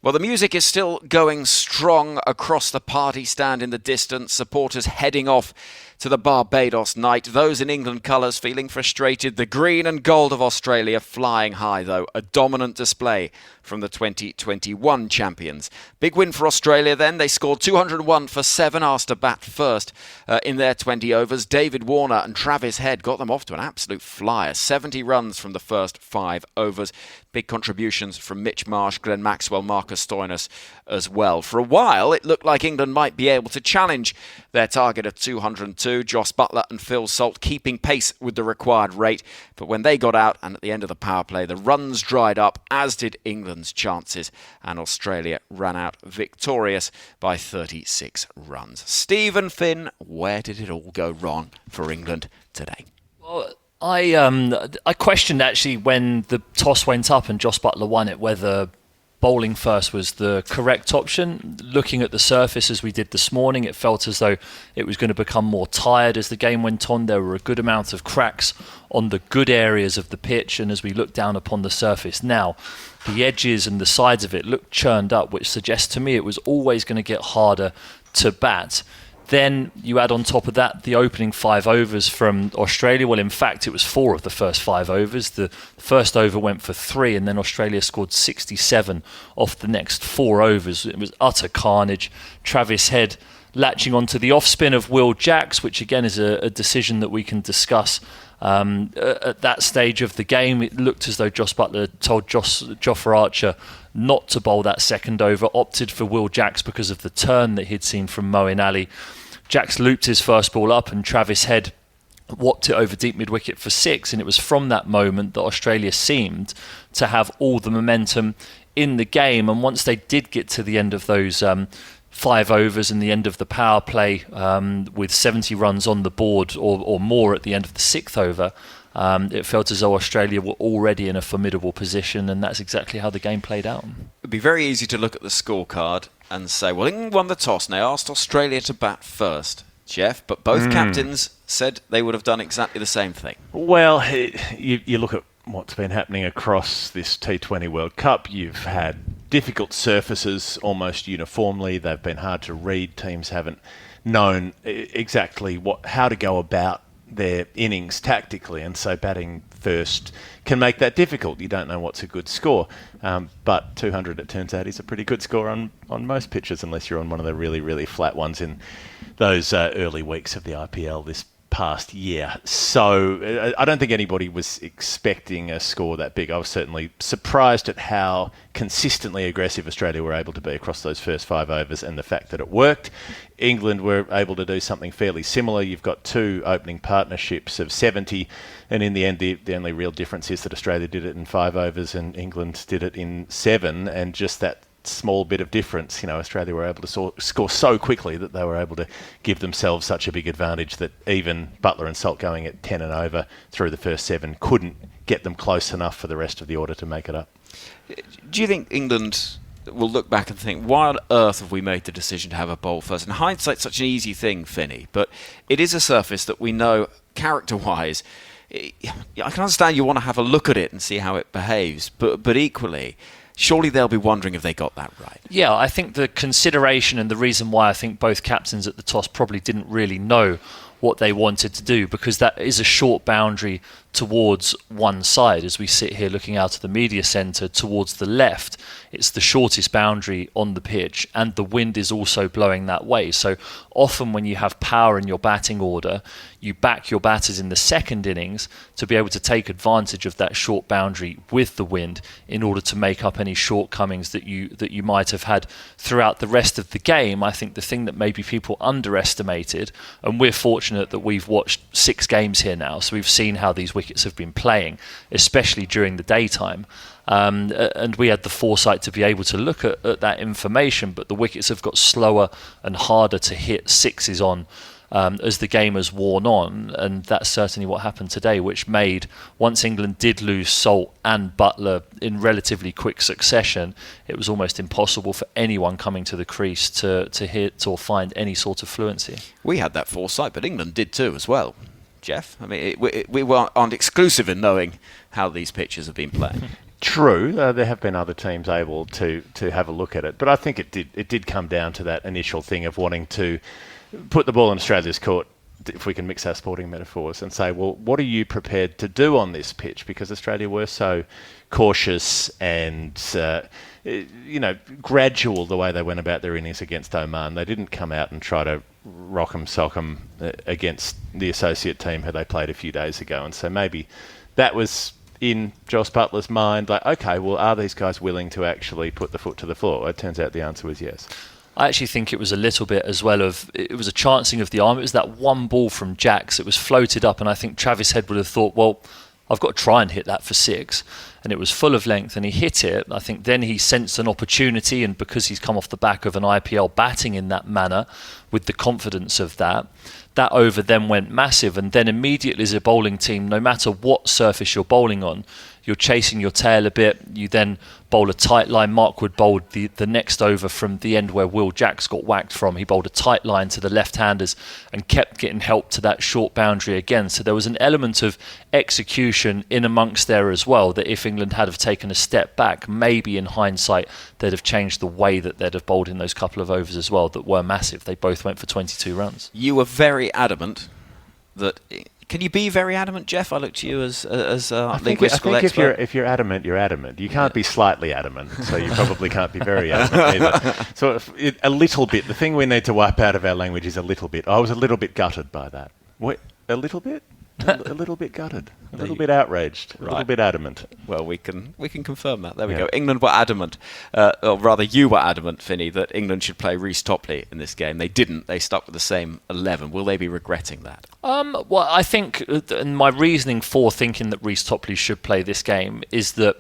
Well, the music is still going strong across the party stand in the distance. Supporters heading off to the Barbados night. Those in England colours feeling frustrated. The green and gold of Australia flying high, though. A dominant display from the 2021 champions. Big win for Australia then. They scored 201 for 7, asked to bat first in their 20 overs. David Warner and Travis Head got them off to an absolute flyer. 70 runs from the first 5 overs. Big contributions from Mitch Marsh, Glenn Maxwell, Marcus Stoinis as well. For a while, it looked like England might be able to challenge their target of 202. Jos Buttler and Phil Salt keeping pace with the required rate. But when they got out and at the end of the power play, the runs dried up, as did England's chances. And Australia ran out victorious by 36 runs. Stephen Finn, where did it all go wrong for England today? Well, I questioned actually when the toss went up and Jos Buttler won it whether bowling first was the correct option. Looking at the surface as we did this morning, it felt as though it was going to become more tired as the game went on. There were a good amount of cracks on the good areas of the pitch, and as we look down upon the surface now, the edges and the sides of it look churned up, which suggests to me it was always going to get harder to bat. Then you add on top of that the opening 5 overs from Australia. Well, in fact, it was 4 of the first 5 overs. The first over went for 3, and then Australia scored 67 off the next 4 overs. It was utter carnage. Travis Head latching onto the off-spin of Will Jacks, which again is a decision that we can discuss. At that stage of the game, it looked as though Jos Buttler told Jofra Archer not to bowl that second over, opted for Will Jacks because of the turn that he'd seen from Moeen Ali. Jacks looped his first ball up and Travis Head whopped it over deep mid-wicket for 6, and it was from that moment that Australia seemed to have all the momentum in the game. And once they did get to the end of those 5 overs and the end of the power play with 70 runs on the board or more at the end of the 6th over, it felt as though Australia were already in a formidable position, and that's exactly how the game played out. It'd be very easy to look at the scorecard and say, well, England won the toss and they asked Australia to bat first, Jeff, but both captains said they would have done exactly the same thing. Well, you look at what's been happening across this T20 World Cup. You've had difficult surfaces almost uniformly. They've been hard to read. Teams haven't known exactly how to go about their innings tactically, and so batting first can make that difficult. You don't know what's a good score, but 200, it turns out, is a pretty good score on most pitches, unless you're on one of the really, really flat ones in those early weeks of the IPL this past year. So I don't think anybody was expecting a score that big. I was certainly surprised at how consistently aggressive Australia were able to be across those first 5 overs, and the fact that it worked. England were able to do something fairly similar. You've got 2 opening partnerships of 70, and in the end the only real difference is that Australia did it in 5 overs and England did it in 7, and just that small bit of difference, Australia were able to score so quickly that they were able to give themselves such a big advantage that even Buttler and Salt going at 10 and over through the first 7 couldn't get them close enough for the rest of the order to make it up. Do you think England will look back and think, why on earth have we made the decision to have a bowl first? In hindsight, such an easy thing, Finney, but it is a surface that we know character-wise. I can understand you want to have a look at it and see how it behaves, but equally, surely they'll be wondering if they got that right. Yeah, I think the consideration and the reason why I think both captains at the toss probably didn't really know what they wanted to do, because that is a short boundary towards one side. As we sit here looking out of the media centre towards the left, it's the shortest boundary on the pitch, and the wind is also blowing that way. So often when you have power in your batting order, you back your batters in the second innings to be able to take advantage of that short boundary with the wind in order to make up any shortcomings that you might have had throughout the rest of the game. I think the thing that maybe people underestimated, and we're fortunate that we've watched 6 games here now, so we've seen how these wickets have been playing, especially during the daytime. And we had the foresight to be able to look at that information, but the wickets have got slower and harder to hit 6s on as the game has worn on, and that's certainly what happened today, which made, once England did lose Salt and Buttler in relatively quick succession, it was almost impossible for anyone coming to the crease to hit or find any sort of fluency. We had that foresight, but England did too as well, Jeff. I mean, we aren't exclusive in knowing how these pitches have been playing. True, there have been other teams able to have a look at it, but I think it did come down to that initial thing of wanting to put the ball in Australia's court, if we can mix our sporting metaphors, and say, well, what are you prepared to do on this pitch? Because Australia were so cautious and gradual the way they went about their innings against Oman. They didn't come out and try to rock 'em, sock 'em against the associate team who they played a few days ago, and so maybe that was in Joss Butler's mind, like, okay, well, are these guys willing to actually put the foot to the floor? It turns out the answer was yes. I actually think it was a little bit as well of, it was a chancing of the arm. It was that one ball from Jacks. It was floated up, and I think Travis Head would have thought, well, I've got to try and hit that for 6. And it was full of length, and he hit it. I think then he sensed an opportunity, and because he's come off the back of an IPL batting in that manner, with the confidence of that over then went massive. And then immediately as a bowling team, no matter what surface you're bowling on, you're chasing your tail a bit. You then bowl a tight line. Mark Wood bowled the next over from the end where Will Jacks got whacked from. He bowled a tight line to the left-handers and kept getting help to that short boundary again. So there was an element of execution in amongst there as well, that if England had have taken a step back, maybe in hindsight they'd have changed the way that they'd have bowled in those couple of overs as well that were massive. They both went for 22 runs. You were very adamant that... Can you be very adamant, Jeff? I look to you as a linguistical expert. If you're adamant, you're adamant. You can't be slightly adamant, so you probably can't be very adamant either. So a little bit. The thing we need to wipe out of our language is a little bit. I was a little bit gutted by that. What? A little bit? A little bit gutted. A little bit outraged. A little bit adamant. Well, we can confirm that. There we go. England were adamant, or rather you were adamant, Finney, that England should play Reece Topley in this game. They didn't. They stuck with the same 11. Will they be regretting that? Well, I think, and my reasoning for thinking that Reece Topley should play this game is that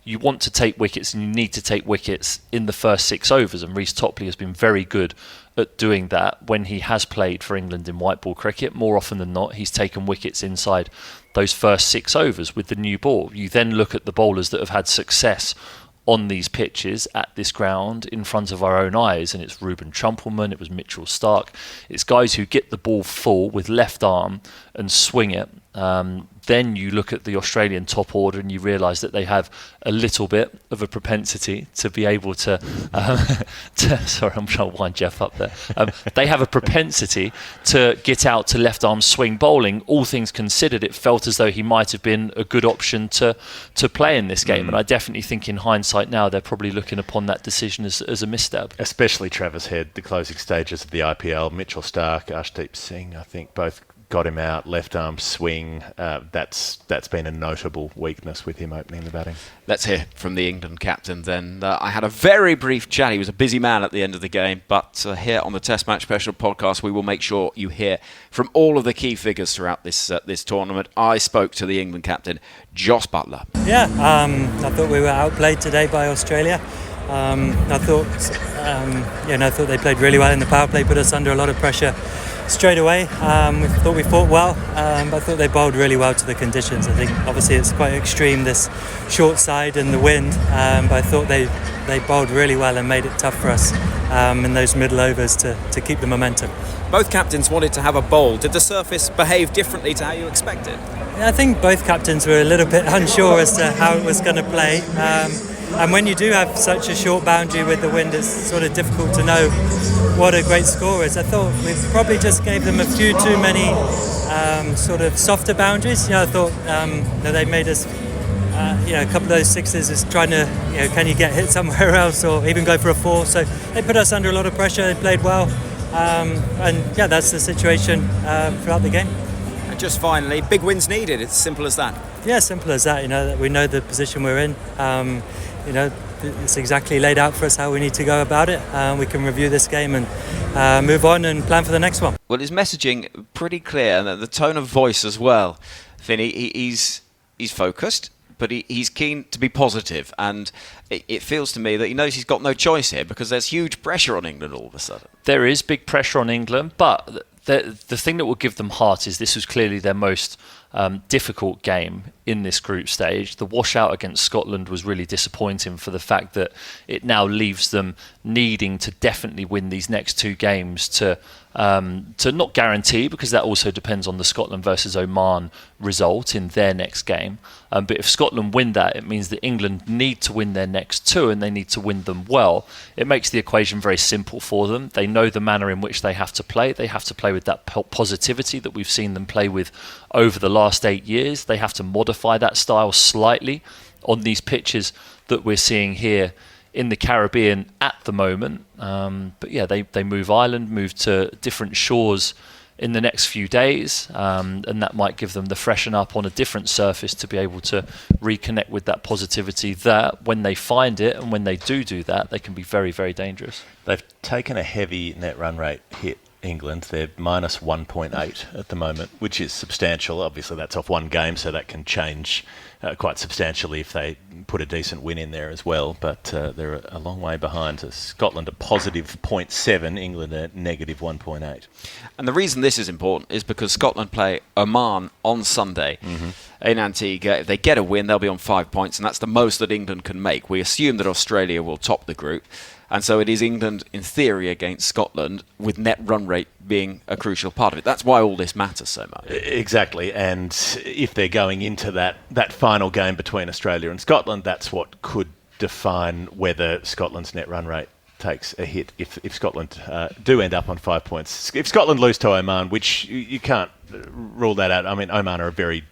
you want to take wickets and you need to take wickets in the first 6 overs, and Reece Topley has been very good at doing that when he has played for England in white ball cricket. More often than not, he's taken wickets inside those first 6 overs with the new ball. You then look at the bowlers that have had success on these pitches at this ground in front of our own eyes, and it's Ruben Trumpelman, it was Mitchell Starc. It's guys who get the ball full with left arm and swing it. Then you look at the Australian top order and you realise that they have a little bit of a propensity to be able to... sorry, I'm trying to wind Jeff up there. They have a propensity to get out to left arm swing bowling. All things considered, it felt as though he might have been a good option to play in this game. And I definitely think in hindsight now they're probably looking upon that decision as a misstep. Especially Travis Head, the closing stages of the IPL. Mitchell Starc, Arshdeep Singh, I think both got him out, left arm swing. That's been a notable weakness with him opening the batting. Let's hear from the England captain then. I had a very brief chat. He was a busy man at the end of the game, but here on the Test Match Special podcast, we will make sure you hear from all of the key figures throughout this tournament. I spoke to the England captain, Joss Butler. Yeah, I thought we were outplayed today by Australia. I thought they played really well in the power play, put us under a lot of pressure straight away. We thought we fought well, but I thought they bowled really well to the conditions. I think obviously it's quite extreme, this short side and the wind, but I thought they bowled really well and made it tough for us in those middle overs to keep the momentum. Both captains wanted to have a bowl. Did the surface behave differently to how you expected? Yeah, I think both captains were a little bit unsure as to how it was going to play. And when you do have such a short boundary with the wind, it's sort of difficult to know what a great score is. I thought we probably just gave them a few too many sort of softer boundaries. I thought they made us, a couple of those sixes is trying to, can you get hit somewhere else or even go for a 4? So they put us under a lot of pressure. They played well, that's the situation throughout the game. And just finally, big wins needed. It's simple as that. Yeah, simple as that. That we know the position we're in. It's exactly laid out for us how we need to go about it. We can review this game and move on and plan for the next one. Well, his messaging pretty clear, and the tone of voice as well. Finney, he's focused, but he's keen to be positive, and it feels to me that he knows he's got no choice here because there's huge pressure on England all of a sudden. There is big pressure on England, but the thing that will give them heart is this was clearly their most difficult game in this group stage. The washout against Scotland was really disappointing for the fact that it now leaves them needing to definitely win these next two games to not guarantee, because that also depends on the Scotland versus Oman result in their next game. But if Scotland win that, it means that England need to win their next two, and they need to win them well. It makes the equation very simple for them. They know the manner in which they have to play. They have to play with that positivity that we've seen them play with over the last 8 years. They have to modify that style slightly on these pitches that we're seeing here in the Caribbean at the moment. But yeah, they move Ireland, move to different shores in the next few days, and that might give them the freshen up on a different surface to be able to reconnect with that positivity that when they find it, and when they do that, they can be very, very dangerous. They've taken a heavy net run rate hit, England. They're minus 1.8 at the moment, which is substantial. Obviously, that's off one game, so that can change quite substantially if they put a decent win in there as well. But they're a long way behind. So Scotland a positive 0.7, England a negative 1.8. And the reason this is important is because Scotland play Oman on Sunday in Antigua. If they get a win, they'll be on 5 points, and that's the most that England can make. We assume that Australia will top the group. And so it is England, in theory, against Scotland, with net run rate being a crucial part of it. That's why all this matters so much. Exactly. And if they're going into that final game between Australia and Scotland, that's what could define whether Scotland's net run rate takes a hit if Scotland do end up on 5 points. If Scotland lose to Oman, which you can't rule that out. I mean, Oman are a very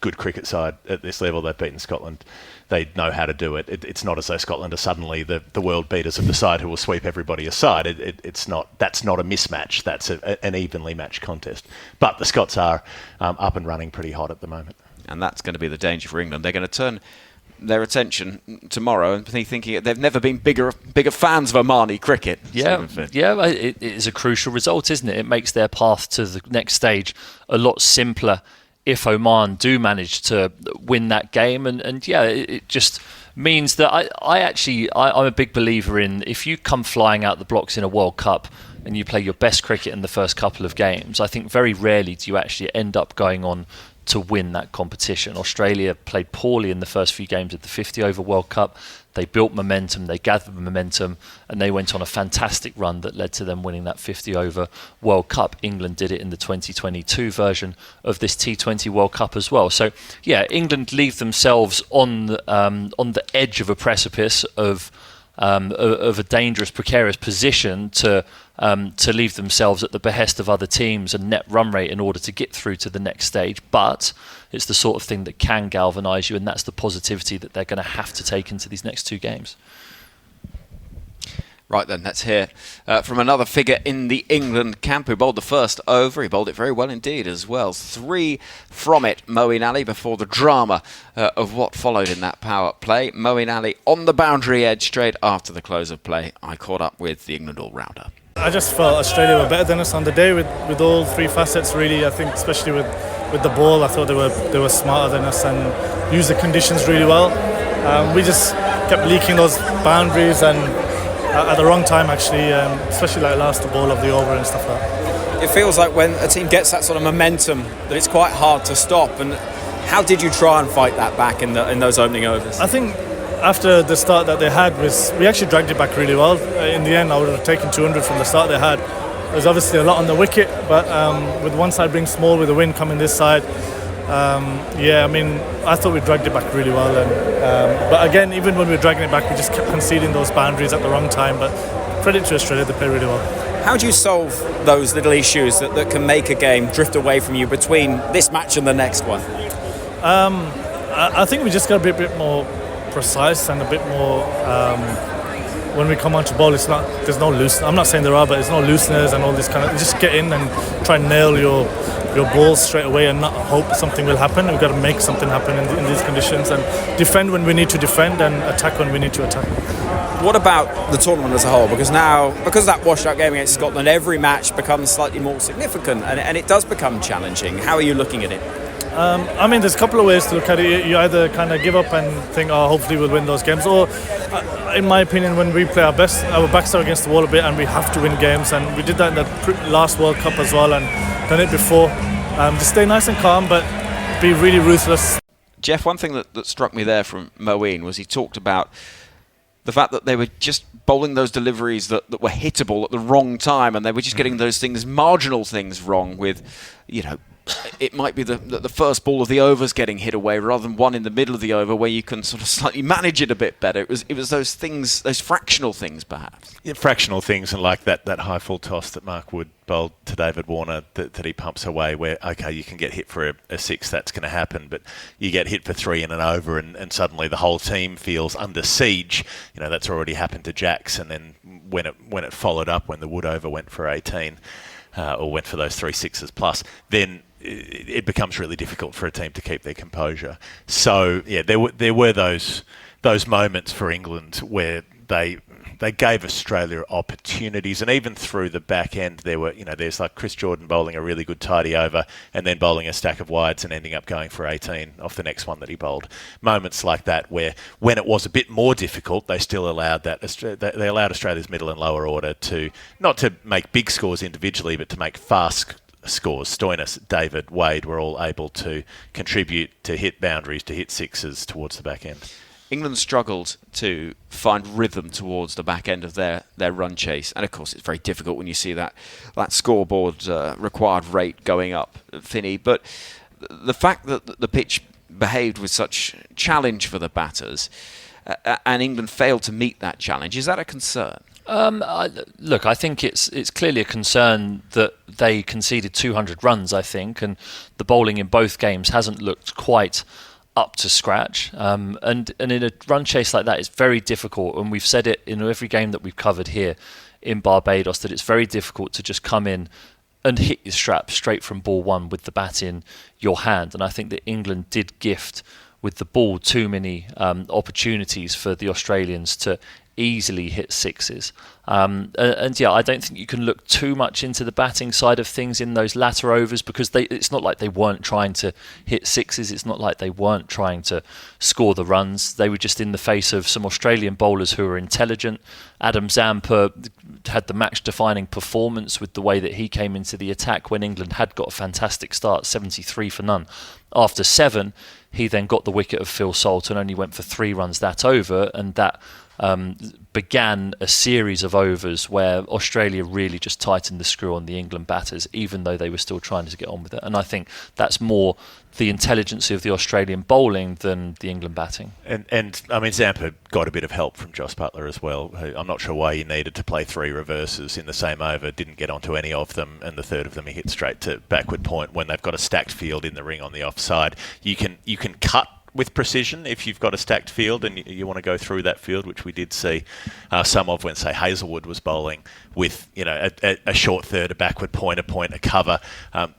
good cricket side at this level. They've beaten Scotland. They know how to do it. It's not as though Scotland are suddenly the world beaters of the side who will sweep everybody aside. It's not. That's not a mismatch. That's an evenly matched contest. But the Scots are up and running pretty hot at the moment. And that's going to be the danger for England. They're going to turn their attention tomorrow and be thinking they've never been bigger fans of Omani cricket. It is a crucial result, isn't it? It makes their path to the next stage a lot simpler if Oman do manage to win that game. And it just means that I'm a big believer in, if you come flying out the blocks in a World Cup and you play your best cricket in the first couple of games, I think very rarely do you actually end up going on to win that competition. Australia played poorly in the first few games of the 50 over World Cup. They built momentum, they gathered momentum, and they went on a fantastic run that led to them winning that 50 over World Cup. England did it in the 2022 version of this T20 World Cup as well. So yeah, England leave themselves on the edge of a precipice of a dangerous, precarious position to leave themselves at the behest of other teams and net run rate in order to get through to the next stage. But it's the sort of thing that can galvanise you, and that's the positivity that they're going to have to take into these next two games. Right then, let's hear from another figure in the England camp who bowled the first over. He bowled it very well indeed as well. 3 from it, Moeen Ali, before the drama of what followed in that power play. Moeen Ali on the boundary edge straight after the close of play. I caught up with the England all-rounder. I just felt Australia were better than us on the day with all 3 facets really. I think especially with the ball, I thought they were smarter than us and used the conditions really well. We just kept leaking those boundaries and at the wrong time actually, especially like last ball of the over and stuff like that. It feels like when a team gets that sort of momentum that it's quite hard to stop. And how did you try and fight that back in those opening overs? I think after the start that they had, we actually dragged it back really well. In the end, I would have taken 200 from the start they had. There's obviously a lot on the wicket, but with one side being small, with the wind coming this side, I thought we dragged it back really well. But again, even when we were dragging it back, we just kept conceding those boundaries at the wrong time. But credit to Australia, they played really well. How do you solve those little issues that can make a game drift away from you between this match and the next one? I think we just got to be a bit more precise and a bit more when we come onto ball, there's no looseness. I'm not saying there are, but there's no looseness and all this kind of. Just get in and try and nail your balls straight away and not hope something will happen. We've got to make something happen in these conditions and defend when we need to defend and attack when we need to attack. What about the tournament as a whole? Because of that washout game against Scotland, every match becomes slightly more significant and it does become challenging. How are you looking at it? There's a couple of ways to look at it. You either kind of give up and think, hopefully we'll win those games, or in my opinion, when we play our best, our backs are against the wall a bit and we have to win games, and we did that in the last World Cup as well and done it before. Just stay nice and calm, but be really ruthless. Jeff, one thing that struck me there from Moeen was he talked about the fact that they were just bowling those deliveries that were hittable at the wrong time, and they were just getting those things, marginal things wrong with, it might be the first ball of the overs getting hit away rather than one in the middle of the over where you can sort of slightly manage it a bit better. It was those things, those fractional things perhaps. Yeah, fractional things, and like that high full toss that Mark Wood bowled to David Warner that he pumps away where, okay, you can get hit for a six, that's going to happen, but you get hit for three in an over and suddenly the whole team feels under siege. That's already happened to Jacks, and then when it followed up, when the Wood over went for 18, or went for those 3 sixes plus, then it becomes really difficult for a team to keep their composure. So yeah, there were those moments for England where they gave Australia opportunities, and even through the back end there's like Chris Jordan bowling a really good tidy over and then bowling a stack of wides and ending up going for 18 off the next one that he bowled. Moments like that where when it was a bit more difficult, they still allowed they allowed Australia's middle and lower order to not to make big scores individually, but to make fast scores. Stoinis, David, Wade were all able to contribute, to hit boundaries, to hit sixes towards the back end. England struggled to find rhythm towards the back end of their run chase, and of course it's very difficult when you see that scoreboard required rate going up, Finney. But the fact that the pitch behaved with such challenge for the batters, and England failed to meet that challenge, is that a concern? Look, I think it's clearly a concern that they conceded 200 runs, I think, and the bowling in both games hasn't looked quite up to scratch. And in a run chase like that, it's very difficult, and we've said it in every game that we've covered here in Barbados, that it's very difficult to just come in and hit your strap straight from ball one with the bat in your hand. And I think that England did gift with the ball too many opportunities for the Australians to easily hit sixes. And yeah, I don't think you can look too much into the batting side of things in those latter overs, because it's not like they weren't trying to hit sixes. It's not like they weren't trying to score the runs. They were just in the face of some Australian bowlers who were intelligent. Adam Zampa had the match-defining performance with the way that he came into the attack when England had got a fantastic start, 73 for none. After 7, he then got the wicket of Phil Salt and only went for 3 runs that over, and that began a series of overs where Australia really just tightened the screw on the England batters, even though they were still trying to get on with it. And I think that's more the intelligence of the Australian bowling than the England batting. And I mean, Zampa got a bit of help from Jos Buttler as well. I'm not sure why he needed to play 3 reverses in the same over, didn't get onto any of them, and the third of them he hit straight to backward point when they've got a stacked field in the ring on the offside. You can cut with precision if you've got a stacked field and you want to go through that field, which we did see some of when, say, Hazelwood was bowling with a short third, a backward point, a cover.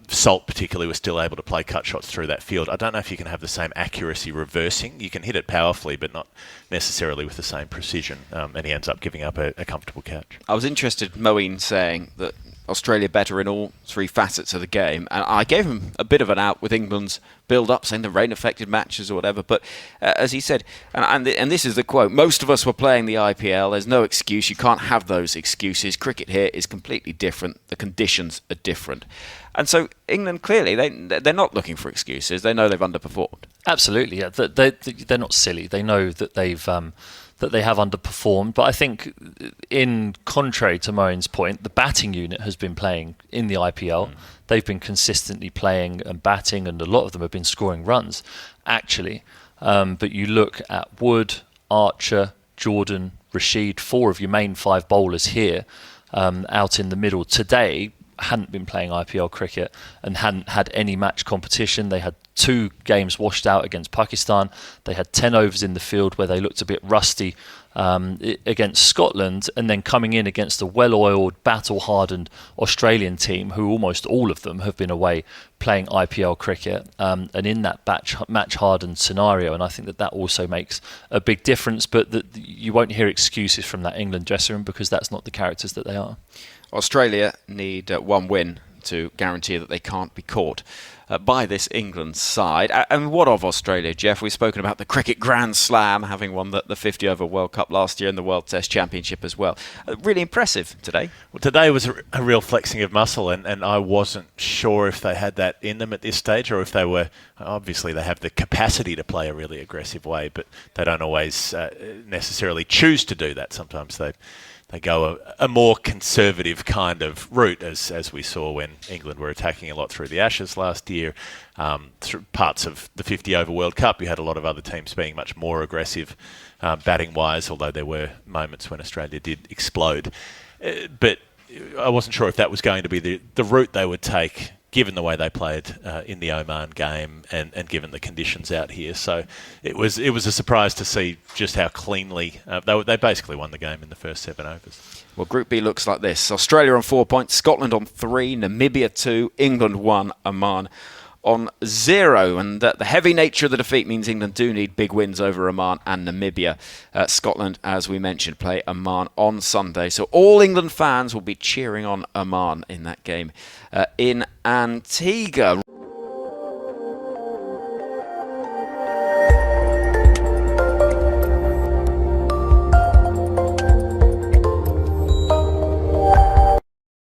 Salt particularly was still able to play cut shots through that field. I don't know if you can have the same accuracy reversing. You can hit it powerfully, but not necessarily with the same precision, and he ends up giving up a comfortable catch. I was interested, Moeen saying that Australia better in all 3 facets of the game, and I gave him a bit of an out with England's build-up, saying the rain-affected matches or whatever, but as he said, and this is the quote, most of us were playing the IPL, there's no excuse, you can't have those excuses, cricket here is completely different, the conditions are different. And so England, clearly, they're not looking for excuses, they know they've underperformed. Absolutely, yeah. They're not silly, they know that they have underperformed. But I think, in contrary to Moeen's point, the batting unit has been playing in the IPL. They've been consistently playing and batting, and a lot of them have been scoring runs, actually. But you look at Wood, Archer, Jordan, Rashid, 4 of your main 5 bowlers here, out in the middle today, hadn't been playing IPL cricket and hadn't had any match competition. They had 2 games washed out against Pakistan. They had 10 overs in the field where they looked a bit rusty against Scotland, and then coming in against a well-oiled, battle-hardened Australian team who almost all of them have been away playing IPL cricket, and in that match-hardened scenario. And I think that also makes a big difference, but you won't hear excuses from that England dressing room because that's not the characters that they are. Australia need 1 win to guarantee that they can't be caught by this England side. And what of Australia, Jeff? We've spoken about the Cricket Grand Slam, having won the 50 over World Cup last year and the World Test Championship as well. Really impressive today. Well, today was a real flexing of muscle, and I wasn't sure if they had that in them at this stage, or if they were. Obviously, they have the capacity to play a really aggressive way, but they don't always necessarily choose to do that. Sometimes they go a more conservative kind of route, as we saw when England were attacking a lot through the Ashes last year. Through parts of the 50 over World Cup, you had a lot of other teams being much more aggressive batting-wise, although there were moments when Australia did explode. But I wasn't sure if that was going to be the route they would take, given the way they played in the Oman game and given the conditions out here. So it was a surprise to see just how cleanly they basically won the game in the first 7 overs. Well, Group B looks like this. Australia on 4 points, Scotland on 3, Namibia 2, England 1, Oman on 0. And the heavy nature of the defeat means England do need big wins over Oman and Namibia. Scotland, as we mentioned, play Oman on Sunday. So all England fans will be cheering on Oman in that game in Antigua.